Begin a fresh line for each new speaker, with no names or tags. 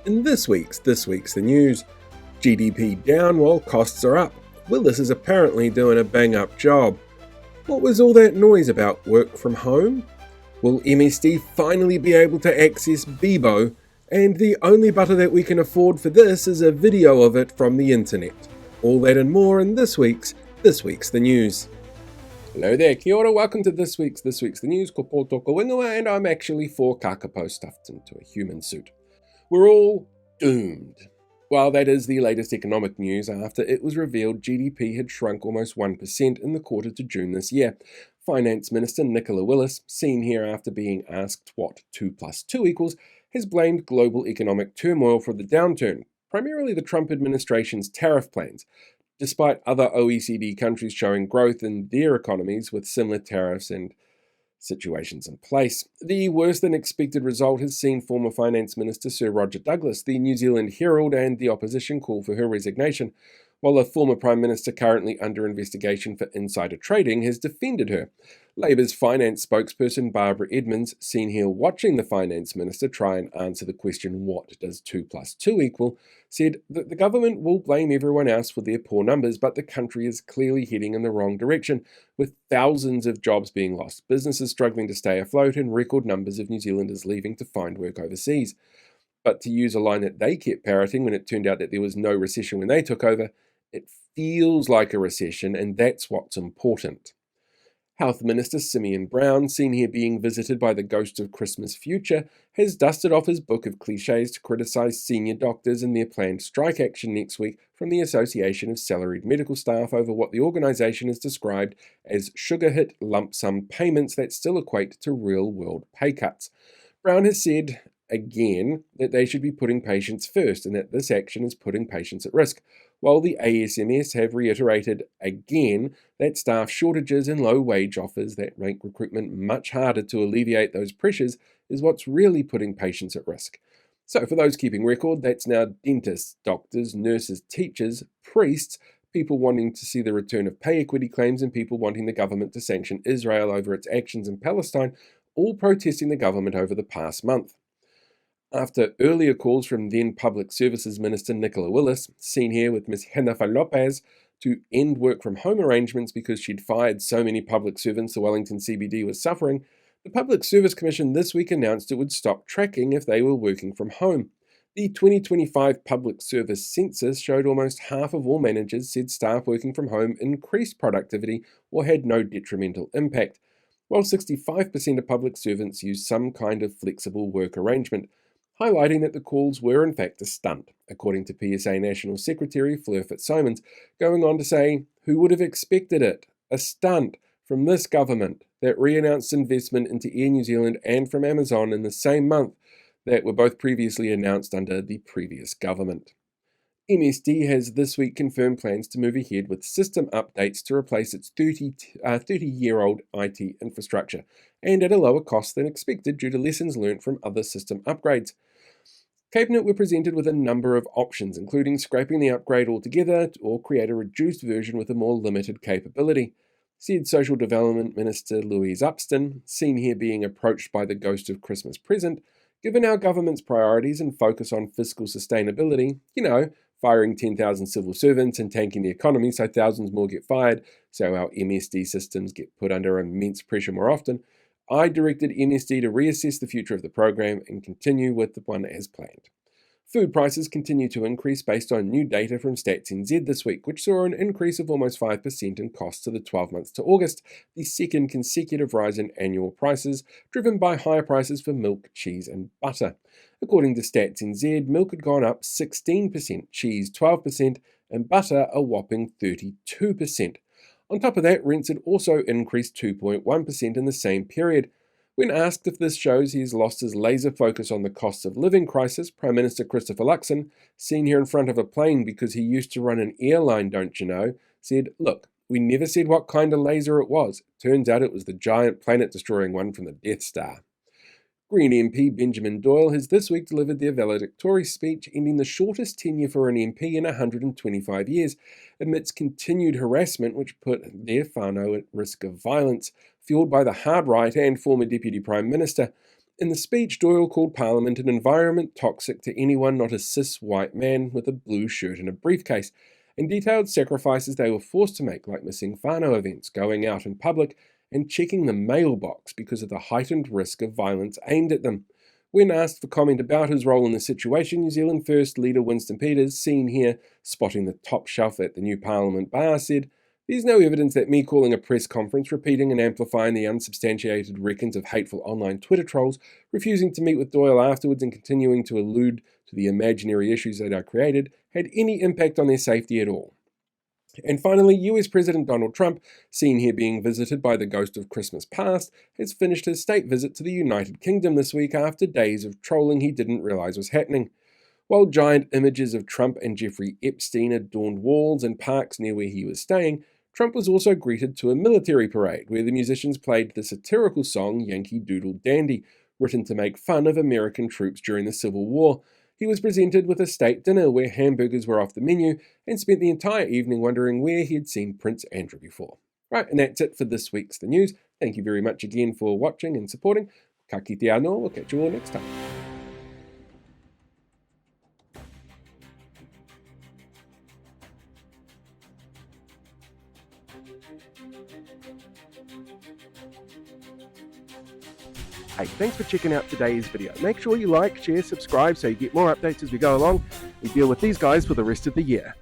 In this week's the news, GDP down while costs are up. Willis is apparently doing a bang-up job. What was all that noise about work from home? Will MSD finally be able to access Bebo? And the only butter that we can afford for this is a video of it from the internet. All that and more in this week's the news. Hello there, kia ora, welcome to this week's the news, ko Pōtoko Wingua, and I'm actually 4 kakapo stuffed into a human suit. We're all doomed. Well, that is the latest economic news after it was revealed GDP had shrunk almost 1% in the quarter to June this year. Finance Minister Nicola Willis, seen here after being asked what 2 plus 2 equals, has blamed global economic turmoil for the downturn, primarily the Trump administration's tariff plans, despite other OECD countries showing growth in their economies with similar tariffs and situations in place. The worse-than-expected result has seen former Finance Minister Sir Roger Douglas, the New Zealand Herald, and the opposition call for her resignation, while a former Prime Minister currently under investigation for insider trading has defended her. Labour's finance spokesperson Barbara Edmonds, seen here watching the Finance Minister try and answer the question what does 2 plus 2 equal, said that the government will blame everyone else for their poor numbers, but the country is clearly heading in the wrong direction, with thousands of jobs being lost, businesses struggling to stay afloat, and record numbers of New Zealanders leaving to find work overseas. But to use a line that they kept parroting when it turned out that there was no recession when they took over, it feels like a recession, and that's what's important. Health Minister Simeon Brown, seen here being visited by the ghost of Christmas future, has dusted off his book of cliches to criticise senior doctors and their planned strike action next week from the Association of Salaried Medical Staff over what the organisation has described as sugar-hit lump sum payments that still equate to real-world pay cuts. Brown has said, again, that they should be putting patients first and that this action is putting patients at risk, while the ASMS have reiterated again that staff shortages and low wage offers that make recruitment much harder to alleviate those pressures is what's really putting patients at risk. So for those keeping record, that's now dentists, doctors, nurses, teachers, priests, people wanting to see the return of pay equity claims, and people wanting the government to sanction Israel over its actions in Palestine, all protesting the government over the past month. After earlier calls from then Public Services Minister Nicola Willis, seen here with Ms. Jennifer Lopez, to end work from home arrangements because she'd fired so many public servants the Wellington CBD was suffering, the Public Service Commission this week announced it would stop tracking if they were working from home. The 2025 Public Service Census showed almost half of all managers said staff working from home increased productivity or had no detrimental impact, while 65% of public servants used some kind of flexible work arrangement, highlighting that the calls were in fact a stunt, according to PSA National Secretary Fleur Fitzsimons, going on to say, who would have expected it? A stunt from this government that re-announced investment into Air New Zealand and from Amazon in the same month that were both previously announced under the previous government. MSD has this week confirmed plans to move ahead with system updates to replace its 30-year-old IT infrastructure, and at a lower cost than expected due to lessons learned from other system upgrades. Cabinet were presented with a number of options, including scrapping the upgrade altogether or create a reduced version with a more limited capability, said Social Development Minister Louise Upston, seen here being approached by the ghost of Christmas present. Given our government's priorities and focus on fiscal sustainability, firing 10,000 civil servants and tanking the economy so thousands more get fired, so our MSD systems get put under immense pressure more often, I directed MSD to reassess the future of the program and continue with the one as planned. Food prices continue to increase based on new data from Stats NZ this week, which saw an increase of almost 5% in costs to the 12 months to August, the second consecutive rise in annual prices, driven by higher prices for milk, cheese and butter. According to Stats NZ, milk had gone up 16%, cheese 12%, and butter a whopping 32%. On top of that, rents had also increased 2.1% in the same period. When asked if this shows he has lost his laser focus on the cost of living crisis, Prime Minister Christopher Luxon, seen here in front of a plane because he used to run an airline, don't you know, said, "Look, we never said what kind of laser it was. Turns out it was the giant planet-destroying one from the Death Star." Green MP Benjamin Doyle has this week delivered their valedictory speech, ending the shortest tenure for an MP in 125 years, amidst continued harassment which put their whānau at risk of violence, fueled by the hard right and former Deputy Prime Minister. In the speech, Doyle called Parliament an environment toxic to anyone not a cis white man with a blue shirt and a briefcase, and detailed sacrifices they were forced to make, like missing whānau events, going out in public, and checking the mailbox because of the heightened risk of violence aimed at them. When asked for comment about his role in the situation, New Zealand First leader Winston Peters, seen here spotting the top shelf at the new Parliament bar, said, "There's no evidence that me calling a press conference, repeating and amplifying the unsubstantiated reckons of hateful online Twitter trolls, refusing to meet with Doyle afterwards and continuing to allude to the imaginary issues that I created, had any impact on their safety at all." And finally, US President Donald Trump, seen here being visited by the ghost of Christmas past, has finished his state visit to the United Kingdom this week after days of trolling he didn't realize was happening. While giant images of Trump and Jeffrey Epstein adorned walls and parks near where he was staying, Trump was also greeted to a military parade where the musicians played the satirical song Yankee Doodle Dandy, written to make fun of American troops during the Civil War. He was presented with a state dinner where hamburgers were off the menu and spent the entire evening wondering where he had seen Prince Andrew before. Right, and that's it for this week's The News. Thank you very much again for watching and supporting. Ka kite anō, we'll catch you all next time. Hey, thanks for checking out today's video. Make sure you like, share, subscribe so you get more updates as we go along and deal with these guys for the rest of the year.